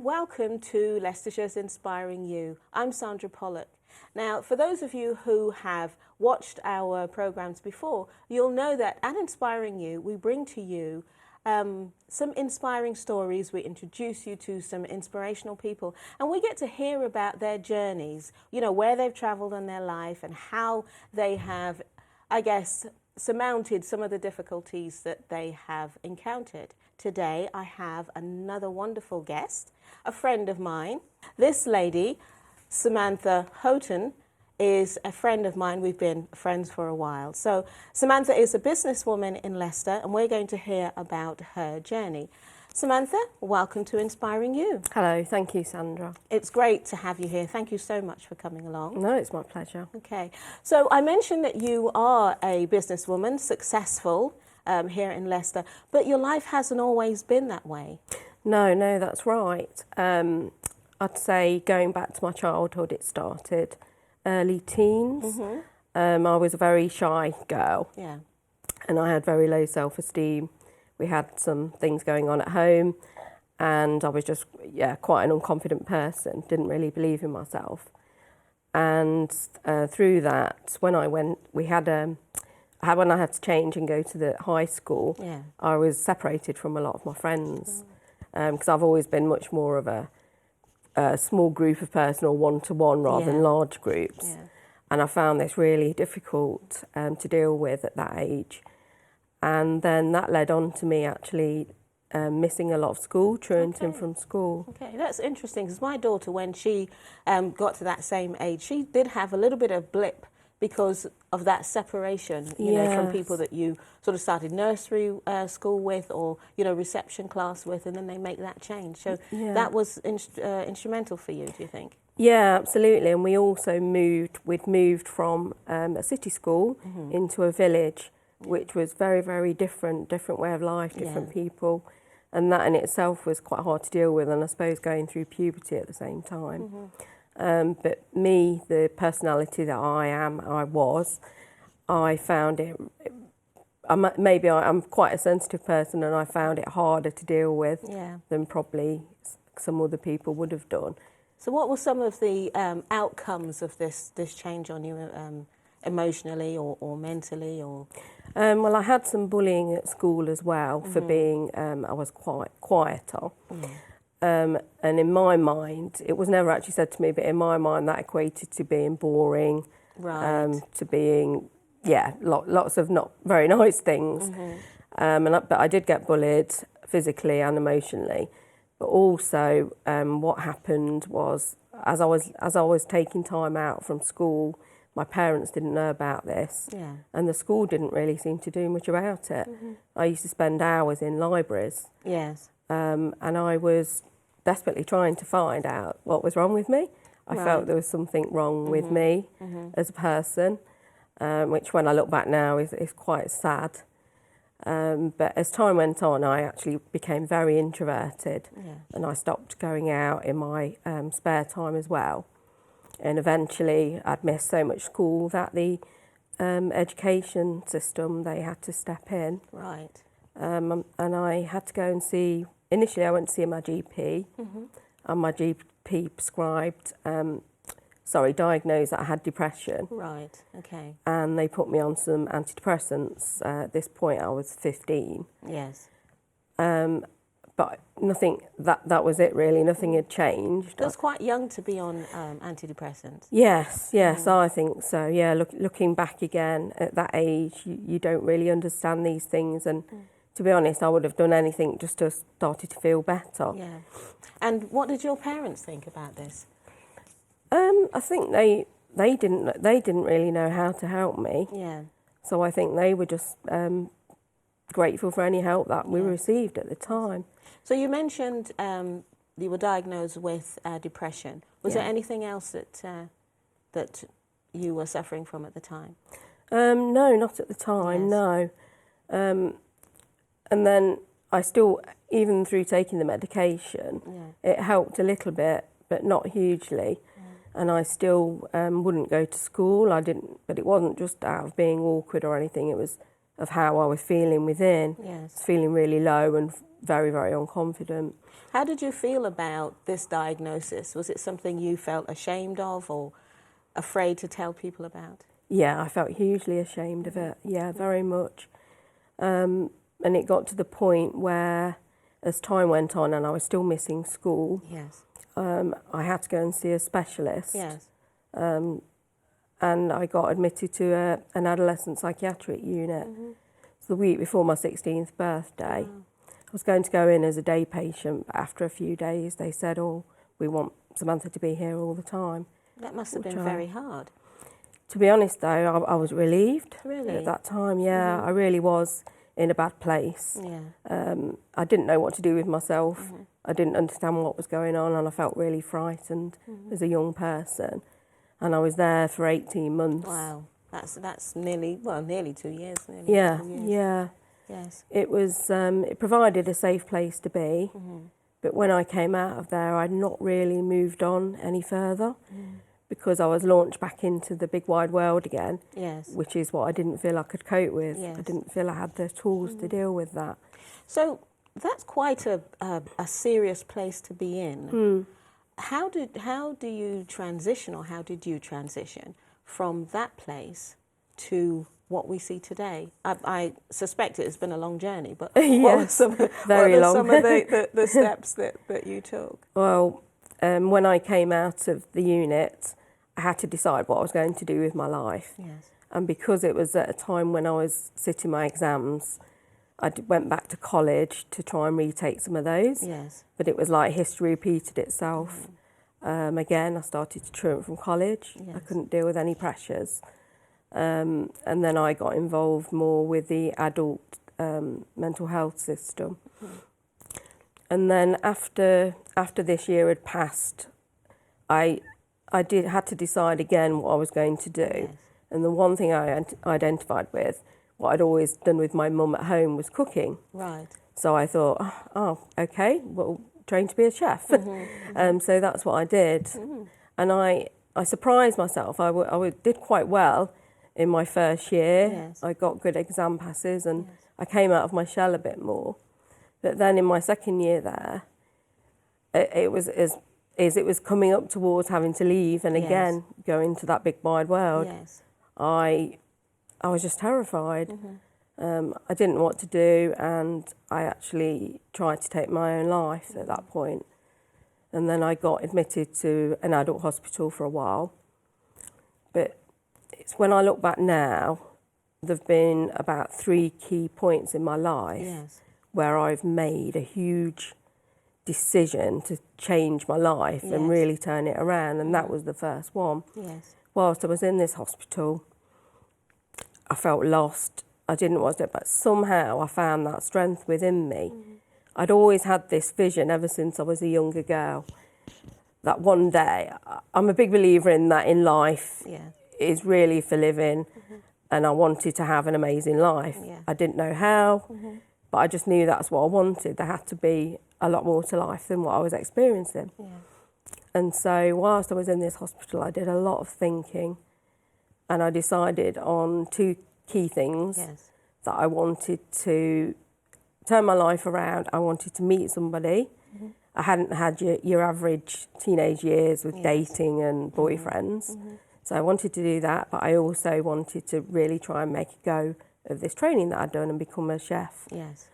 welcome to Leicestershire's Inspiring You. I'm Sandra Pollock. Now, for those of you who have watched our programmes before, you'll know that at Inspiring You, we bring to you some inspiring stories. We introduce you to some inspirational people, and we get to hear about their journeys, you know, where they've travelled in their life and how they have, I guess, surmounted some of the difficulties that they have encountered. Today, I have another wonderful guest, a friend of mine. This lady, Samantha Houghton, is a friend of mine. We've been friends for a while. So Samantha is a businesswoman in Leicester, and we're going to hear about her journey. Samantha, welcome to Inspiring You. Hello, thank you, Sandra. It's great to have you here. Thank you so much for coming along. No, it's my pleasure. Okay, so I mentioned that you are a businesswoman, successful here in Leicester, but your life hasn't always been that way. No, that's right. I'd say going back to my childhood, it started early teens. I was a very shy girl. Yeah. And I had very low self-esteem. We had some things going on at home, and I was just, quite an unconfident person, didn't really believe in myself. And through that, when I had to change and go to the high school, I was separated from a lot of my friends, because I've always been much more of a small group of person, or one-to-one rather than large groups. Yeah. And I found this really difficult to deal with at that age. And then that led on to me actually missing a lot of school, truanting from school. Okay, that's interesting, because my daughter, when she got to that same age, she did have a little bit of blip because of that separation, you know, from people that you sort of started nursery school with, or, you know, reception class with, and then they make that change. So that was instrumental for you, do you think? Yeah, absolutely. And we also we'd moved from a city school into a village, which was very, very different way of life, different people. And that in itself was quite hard to deal with, and I suppose going through puberty at the same time. But me, the personality that I found it, I'm quite a sensitive person, and I found it harder to deal with than probably some other people would have done. So what were some of the outcomes of this change on you, emotionally or mentally? Or well, I had some bullying at school as well for being, I was quite quieter. And in my mind, it was never actually said to me, but in my mind that equated to being boring, to being, lots of not very nice things. But I did get bullied physically and emotionally. But also what happened was, as I was taking time out from school, my parents didn't know about this, and the school didn't really seem to do much about it. I used to spend hours in libraries. Yes. And I was desperately trying to find out what was wrong with me. I felt there was something wrong with me as a person, which when I look back now is quite sad. But as time went on, I actually became very introverted, and I stopped going out in my spare time as well. And eventually I'd missed so much school that the education system, they had to step in. Right. And I had to go and see, initially I went to see my GP, and my GP prescribed, diagnosed that I had depression. Right, okay. And they put me on some antidepressants. At this point I was 15. Yes. But nothing, that was it really, nothing had changed. It was quite young to be on antidepressants. Yes, I think so. Yeah, looking back again at that age, you don't really understand these things, and to be honest, I would have done anything just to have started to feel better. Yeah. And what did your parents think about this? I think they didn't really know how to help me. Yeah. So I think they were just grateful for any help that we received at the time. So you mentioned you were diagnosed with depression. Was there anything else that you were suffering from at the time? No, not at the time, no. And then I still, even through taking the medication, it helped a little bit, but not hugely. And I still wouldn't go to school. I didn't, but it wasn't just out of being awkward or anything. It was of how I was feeling within. Yes. Feeling really low and very, very unconfident. How did you feel about this diagnosis? Was it something you felt ashamed of or afraid to tell people about? Yeah, I felt hugely ashamed of it. Yeah, very much. And it got to the point where, as time went on and I was still missing school, Yes. I had to go and see a specialist. Yes. And I got admitted to an adolescent psychiatric unit. So the week before my 16th birthday. Wow. I was going to go in as a day patient, but after a few days they said, oh, we want Samantha to be here all the time. That must have been very hard. To be honest though, I was relieved Really? at that time, yeah. I really was in a bad place. Yeah. I didn't know what to do with myself. I didn't understand what was going on and I felt really frightened as a young person. And I was there for 18 months. Wow. That's nearly 2 years. Nearly Yeah, 2 years. yeah. Yes. It was, it provided a safe place to be. But when I came out of there, I'd not really moved on any further because I was launched back into the big wide world again, Yes. which is what I didn't feel I could cope with. Yes. I didn't feel I had the tools to deal with that. So that's quite a serious place to be in. How do you transition, or how did you transition from that place to what we see today? I suspect it has been a long journey, but what are some of the steps that you took? Well, when I came out of the unit, I had to decide what I was going to do with my life. Yes. And because it was at a time when I was sitting my exams, I went back to college to try and retake some of those. Yes. But it was like history repeated itself. Again, I started to truant from college. Yes. I couldn't deal with any pressures. And then I got involved more with the adult mental health system. And then after this year had passed, I had to decide again what I was going to do. Yes. And the one thing I identified with, what I'd always done with my mum at home, was cooking. Right. So I thought, oh, okay, well, train to be a chef. So that's what I did. And I surprised myself. I did quite well in my first year. Yes. I got good exam passes and I came out of my shell a bit more. But then in my second year there, it was coming up towards having to leave and again go into that big wide world. Yes. I was just terrified. I didn't know what to do and I actually tried to take my own life at that point. And then I got admitted to an adult hospital for a while. But it's when I look back now, there've been about 3 key points in my life Yes. where I've made a huge decision to change my life and really turn it around, and that was the first one. Yes. Whilst I was in this hospital, I felt lost. I didn't know what to do, but somehow I found that strength within me. I'd always had this vision ever since I was a younger girl, that one day, I'm a big believer in that in life is really for living, and I wanted to have an amazing life. Yeah. I didn't know how, but I just knew that's what I wanted. There had to be a lot more to life than what I was experiencing. Yeah. And so whilst I was in this hospital, I did a lot of thinking, and I decided on 2 key things that I wanted to turn my life around. I wanted to meet somebody. I hadn't had your average teenage years with dating and boyfriends. So I wanted to do that, but I also wanted to really try and make a go of this training that I'd done and become a chef. Yes.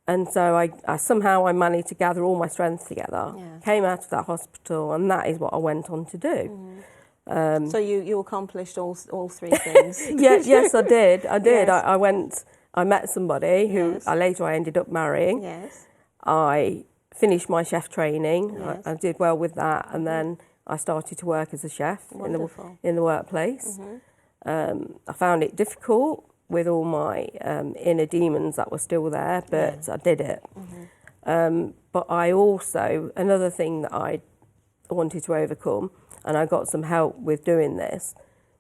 And so I somehow managed to gather all my strength together, came out of that hospital, and that is what I went on to do. So you accomplished all 3 things. Yes, I did. Yes. I met somebody who I ended up marrying. Yes. I finished my chef training. Yes. I did well with that, and then I started to work as a chef in the workplace. I found it difficult with all my inner demons that were still there, but I did it. But I also, another thing that I wanted to overcome, and I got some help with doing this,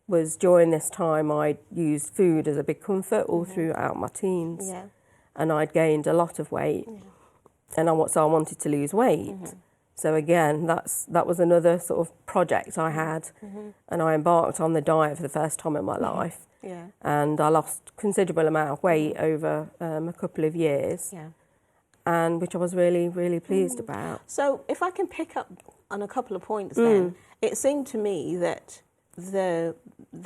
was during this time I used food as a big comfort all throughout my teens. Yeah. And I'd gained a lot of weight, and so I wanted to lose weight. So again, that was another sort of project I had, and I embarked on the diet for the first time in my life. Yeah. And I lost considerable amount of weight over a couple of years. Yeah. And which I was really, really pleased about. So if I can pick up on a couple of points then, it seemed to me that the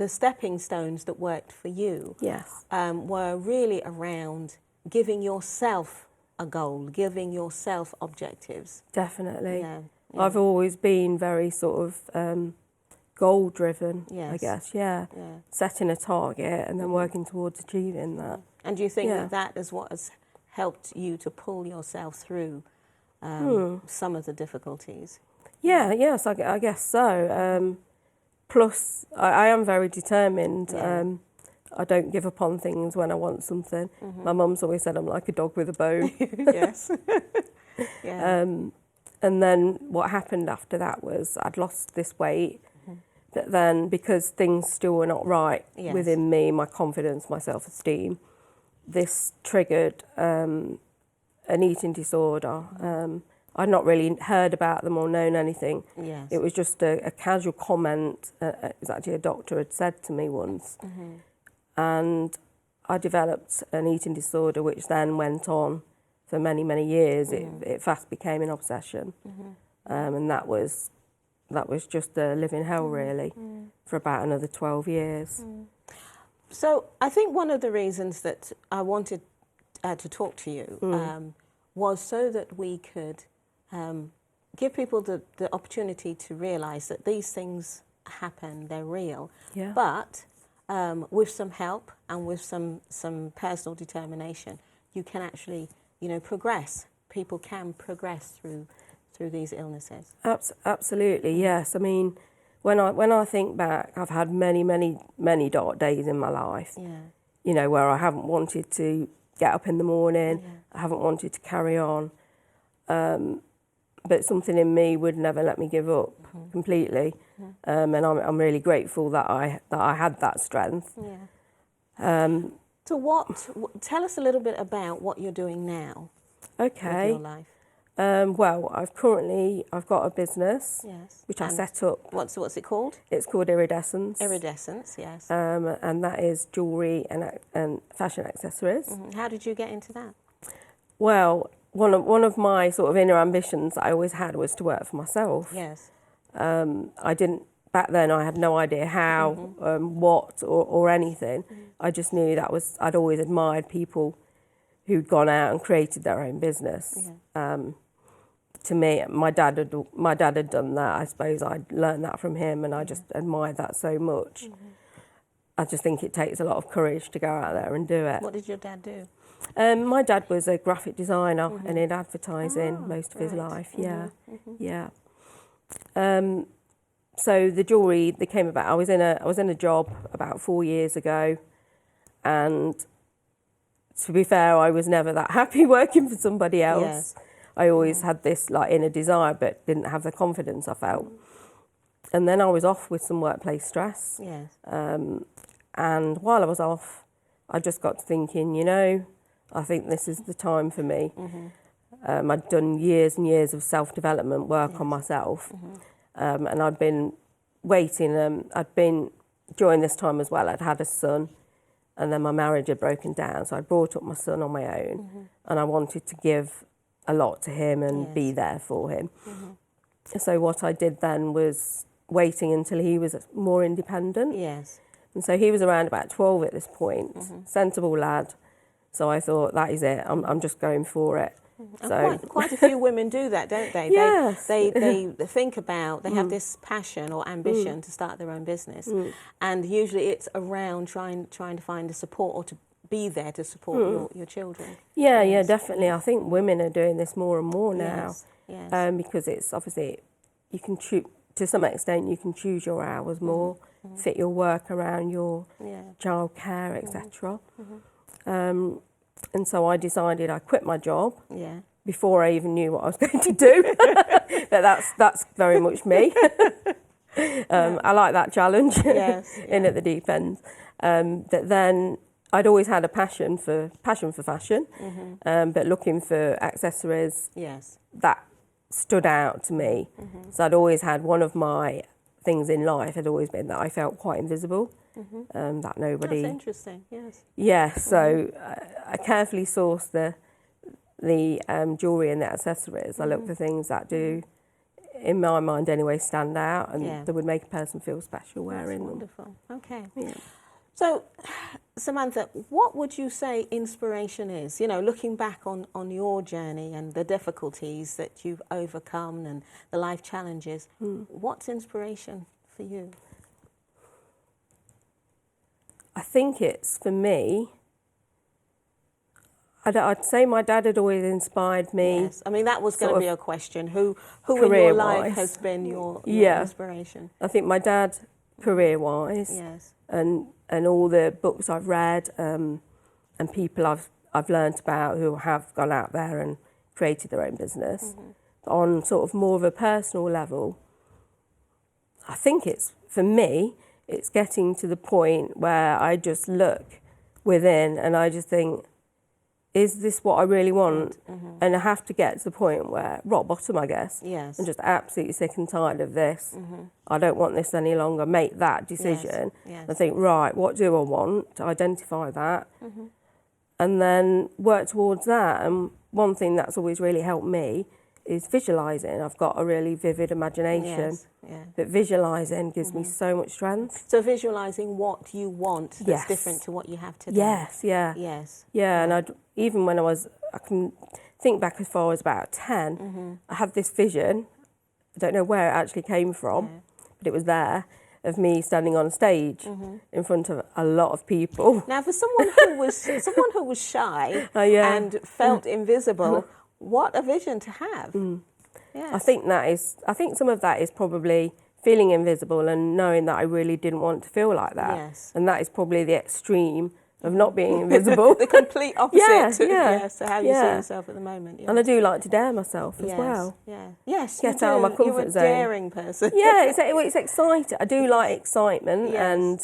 stepping stones that worked for you Yes. were really around giving yourself a goal, giving yourself objectives. Definitely. Yeah. I've always been very sort of goal driven, I Yes. guess, yeah. Setting a target and then working towards achieving that. And do you think Yeah. that is what has helped you to pull yourself through some of the difficulties? Yeah, yes, I guess so. Plus, I am very determined. Yeah. I don't give up on things when I want something. My mum's always said I'm like a dog with a bone. Yes. Yeah. And then what happened after that was I'd lost this weight, but then because things still were not right Yes. within me, my confidence, my self-esteem, this triggered an eating disorder. I'd not really heard about them or known anything. Yes. It was just a casual comment. It was actually a doctor had said to me once. And I developed an eating disorder, which then went on for many, many years. It fast became an obsession. And that was just a living hell, really, for about another 12 years. So I think one of the reasons that I wanted to talk to you was so that we could give people the opportunity to realise that these things happen, they're real, Yeah. but with some help and with some personal determination, you can actually, progress. People can progress through these illnesses. Absolutely, yes. I mean, when I think back, I've had many, many, many dark days in my life. Yeah. Where I haven't wanted to get up in the morning, I haven't wanted to carry on, but something in me would never let me give up completely, and I'm really grateful that I had that strength. Yeah. So tell us a little bit about what you're doing now with Okay. your life. Well, I've got a business, Yes. which I And set up. What's it called? It's called Iridescence. Iridescence, yes. And that is jewellery and fashion accessories. How did you get into that? Well, one of my sort of inner ambitions that I always had was to work for myself. Yes. I didn't, back then I had no idea how, what or anything. I just knew I'd always admired people who'd gone out and created their own business. To me, my dad had done that. I suppose I'd learned that from him, and I just admired that so much. I just think it takes a lot of courage to go out there and do it. What did your dad do? My dad was a graphic designer and in advertising most of his life. Yeah. So the jewellery that came about, I was in a job about 4 years ago, and to be fair, I was never that happy working for somebody else. Yes. I always had this inner desire, but didn't have the confidence I felt. And then I was off with some workplace stress. Yes. And while I was off, I just got to thinking, I think this is the time for me. I'd done years and years of self-development work on myself. And I'd been waiting. During this time as well, I'd had a son. And then my marriage had broken down. So I brought up my son on my own. And I wanted to give a lot to him and be there for him. So what I did then was waiting until he was more independent. Yes. And so he was around about 12 at this point, sensible lad. So I thought, that is it, I'm just going for it. So quite a few women do that, don't they? Yes. They think about, they have this passion or ambition to start their own business. And usually it's around trying to find the support or to be there to support your children. Yeah, definitely. I think women are doing this more and more now. Yes. Because it's obviously, you can to some extent, you can choose your hours more, fit your work around your childcare, etc. And so I decided I quit my job before I even knew what I was going to do. But that's very much me. I like that challenge in at the deep end. But then I'd always had a passion for fashion, but looking for accessories that stood out to me. So I'd always had one of my things in life had always been that I felt quite invisible. that nobody. That's interesting. Yes. Yeah, so I carefully source the jewellery and the accessories. I look for things that do, in my mind anyway, stand out and that would make a person feel special wearing them. Wonderful. Okay. Yeah. So, Samantha, what would you say inspiration is? You know, looking back on your journey and the difficulties that you've overcome and the life challenges, what's inspiration for you? I think it's, for me, I'd say my dad had always inspired me. Yes, I mean, that was going to be a question. Who in your life has been your inspiration? I think my dad, career-wise, yes, and all the books I've read and people I've learnt about who have gone out there and created their own business. On sort of more of a personal level, I think it's, for me, it's getting to the point where I just look within and I just think, is this what I really want? And I have to get to the point where, rock bottom, I guess. Yes. I'm just absolutely sick and tired of this. I don't want this any longer. Make that decision. Yes. I think, right, what do I want? To identify that. And then work towards that. And one thing that's always really helped me is visualising. I've got a really vivid imagination. Yes. Yeah. But visualising gives me so much strength. So visualising what you want that's different to what you have today. Yes, yeah. Yes. Yeah, and even when I can think back as far as about 10, I have this vision, I don't know where it actually came from, but it was there, of me standing on stage in front of a lot of people. Now, for someone who was shy and felt invisible, what a vision to have. Yes. I think some of that is probably feeling invisible and knowing that I really didn't want to feel like that. Yes. And that is probably the extreme of not being invisible. The complete opposite to how you see yourself at the moment. And I do like to dare myself as well. Yes, Get out of my comfort zone. You're a daring person. It's exciting. I do like excitement and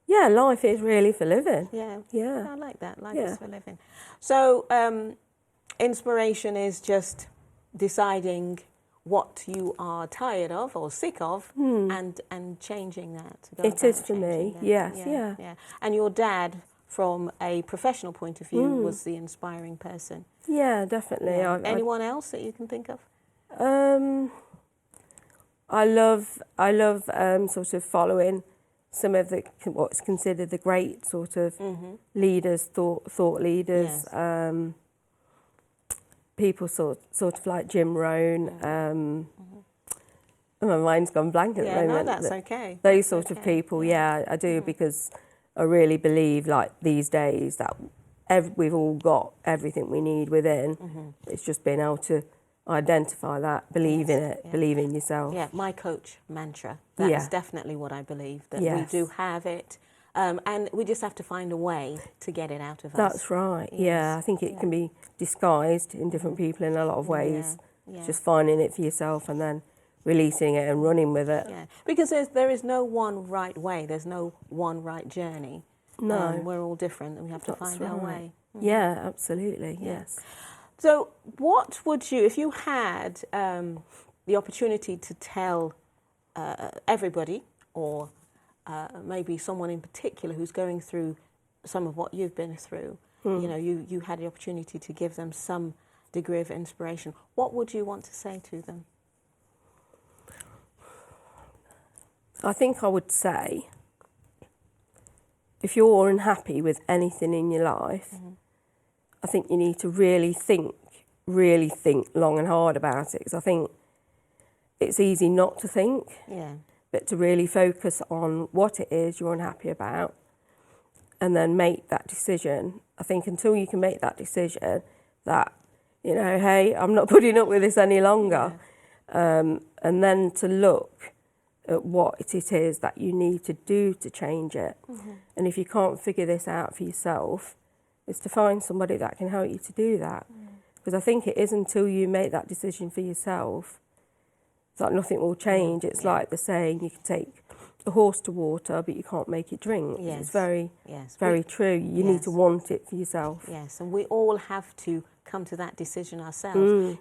life is really for living. Yeah. I like that. Life is for living. So inspiration is just deciding what you are tired of or sick of and changing that. It is for me, yes. And your dad, from a professional point of view, was the inspiring person. Yeah, definitely. Yeah. Anyone else that you can think of? I love sort of following some of what's considered the great sort of leaders, thought leaders. Yes. People sort of like Jim Rohn. My mind's gone blank at the moment. No, that's okay. Those sort of people, I do, because I really believe, like these days, that we've all got everything we need within. It's just being able to identify that, believe in it, believe in yourself. Yeah, my coach mantra. That's definitely what I believe, that we do have it. And we just have to find a way to get it out of us. That's right. Yes. Yeah, I think it can be disguised in different people in a lot of ways. Just finding it for yourself and then releasing it and running with it. Yeah, because there is no one right way. There's no one right journey. No. We're all different and we have to find our way. Yeah, absolutely. Yes. So what would you, if you had the opportunity to tell everybody or maybe someone in particular who's going through some of what you've been through, you know, you had the opportunity to give them some degree of inspiration, what would you want to say to them? I think I would say, if you're unhappy with anything in your life, I think you need to really think long and hard about it, because I think it's easy not to think. Yeah. But to really focus on what it is you're unhappy about and then make that decision. I think until you can make that decision that, you know, hey, I'm not putting up with this any longer. And then to look at what it is that you need to do to change it. And if you can't figure this out for yourself, it's to find somebody that can help you to do that. Because I think it is until you make that decision for yourself that nothing will change. It's like the saying, you can take a horse to water, but you can't make it drink. Yes. It's very true. You need to want it for yourself. Yes, and we all have to come to that decision ourselves.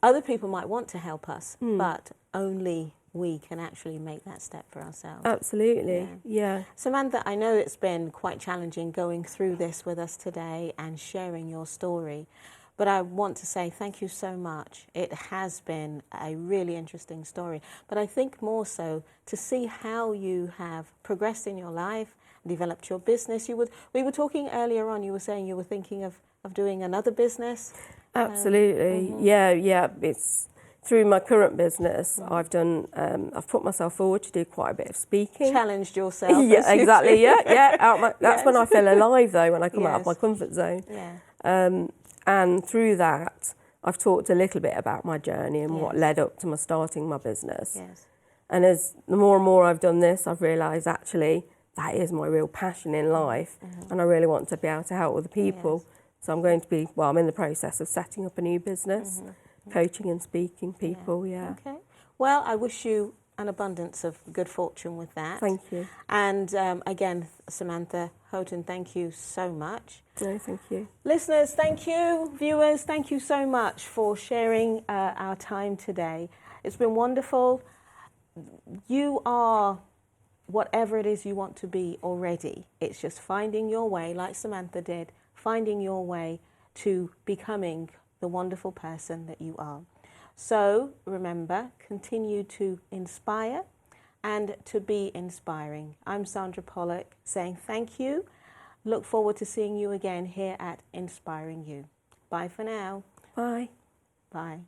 Other people might want to help us, but only we can actually make that step for ourselves. Absolutely, yeah. Samantha, I know it's been quite challenging going through this with us today and sharing your story, but I want to say thank you so much. It has been a really interesting story, but I think more so to see how you have progressed in your life, developed your business. We were talking earlier on, you were saying you were thinking of doing another business. Absolutely, yeah. It's through my current business, I've done. I've put myself forward to do quite a bit of speaking. Challenged yourself. Yeah, exactly. Yeah. That's when I feel alive, though, when I come out of Yes. my comfort zone. Yeah. And through that, I've talked a little bit about my journey and what Yes. led up to my starting my business. Yes. And as the more and more I've done this, I've realised actually that is my real passion in life, and I really want to be able to help other people. Yes. So I'm going to be, well, I'm in the process of setting up a new business, coaching and speaking people, yeah. Okay. Well, I wish you an abundance of good fortune with that. Thank you. And again, Samantha Houghton, thank you so much. No, thank you. Listeners, thank you. Viewers, thank you so much for sharing our time today. It's been wonderful. You are whatever it is you want to be already. It's just finding your way, like Samantha did, finding your way to becoming the wonderful person that you are. So remember, continue to inspire and to be inspiring. I'm Sandra Pollock saying thank you. Look forward to seeing you again here at Inspiring You. Bye for now. Bye. Bye.